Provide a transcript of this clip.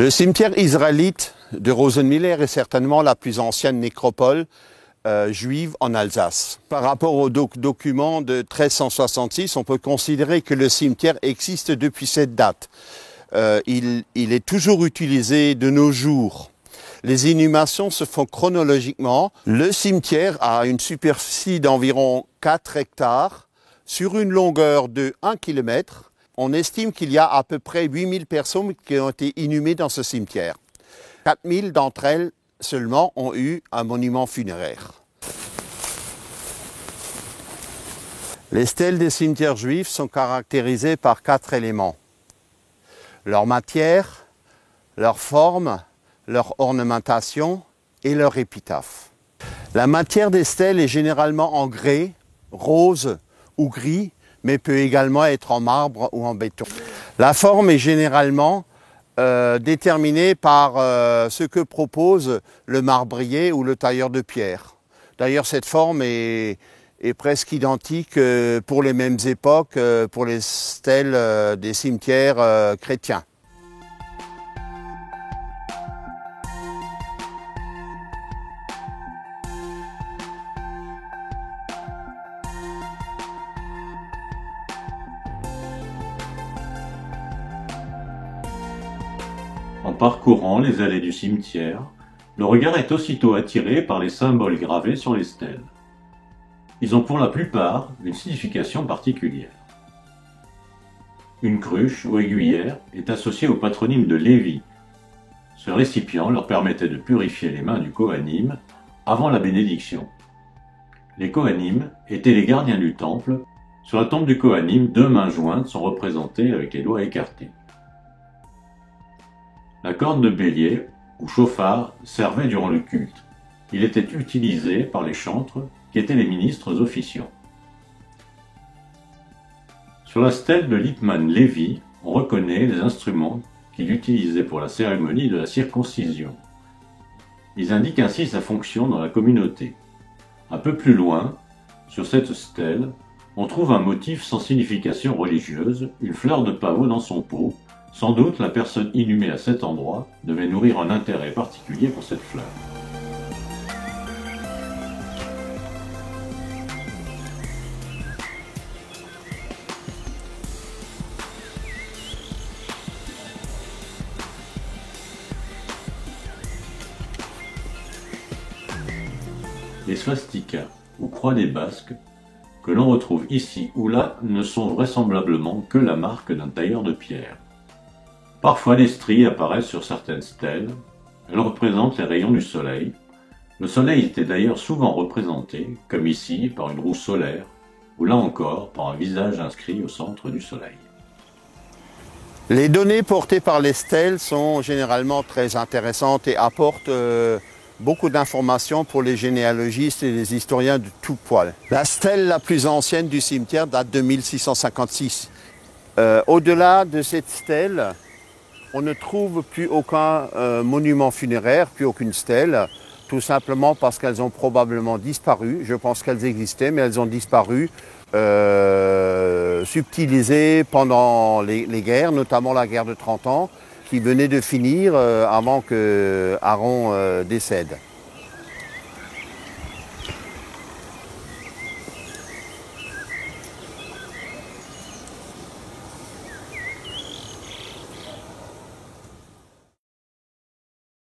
Le cimetière israélite de Rosenmiller est certainement la plus ancienne nécropole juive en Alsace. Par rapport aux documents de 1366, on peut considérer que le cimetière existe depuis cette date. Il est toujours utilisé de nos jours. Les inhumations se font chronologiquement. Le cimetière a une superficie d'environ 4 hectares sur une longueur de 1 km. On estime qu'il y a à peu près 8000 personnes qui ont été inhumées dans ce cimetière. 4000 d'entre elles seulement ont eu un monument funéraire. Les stèles des cimetières juifs sont caractérisées par 4 éléments. Leur matière, leur forme, leur ornementation et leur épitaphe. La matière des stèles est généralement en grès, rose ou gris, mais peut également être en marbre ou en béton. La forme est généralement déterminée par ce que propose le marbrier ou le tailleur de pierre. D'ailleurs, cette forme est presque identique pour les mêmes époques, pour les stèles des cimetières chrétiens. En parcourant les allées du cimetière, le regard est aussitôt attiré par les symboles gravés sur les stèles. Ils ont pour la plupart une signification particulière. Une cruche ou aiguillère est associée au patronyme de Lévi. Ce récipient leur permettait de purifier les mains du Kohanim avant la bénédiction. Les Kohanim étaient les gardiens du temple. Sur la tombe du Kohanim, 2 mains jointes sont représentées avec les doigts écartés. La corne de bélier, ou chauffard, servait durant le culte. Il était utilisé par les chantres, qui étaient les ministres officiants. Sur la stèle de Lippmann Lévi, on reconnaît les instruments qu'il utilisait pour la cérémonie de la circoncision. Ils indiquent ainsi sa fonction dans la communauté. Un peu plus loin, sur cette stèle, on trouve un motif sans signification religieuse, une fleur de pavot dans son pot. Sans doute, la personne inhumée à cet endroit devait nourrir un intérêt particulier pour cette fleur. Les swastikas, ou croix des Basques, que l'on retrouve ici ou là, ne sont vraisemblablement que la marque d'un tailleur de pierre. Parfois, des stries apparaissent sur certaines stèles. Elles représentent les rayons du soleil. Le soleil était d'ailleurs souvent représenté, comme ici, par une roue solaire, ou là encore, par un visage inscrit au centre du soleil. Les données portées par les stèles sont généralement très intéressantes et apportent beaucoup d'informations pour les généalogistes et les historiens de tout poil. La stèle la plus ancienne du cimetière date de 1656. Au-delà de cette stèle, on ne trouve plus aucun monument funéraire, plus aucune stèle, tout simplement parce qu'elles ont probablement disparu. Je pense qu'elles existaient, mais elles ont disparu, subtilisées pendant les guerres, notamment la guerre de 30 ans, qui venait de finir avant que Aaron décède.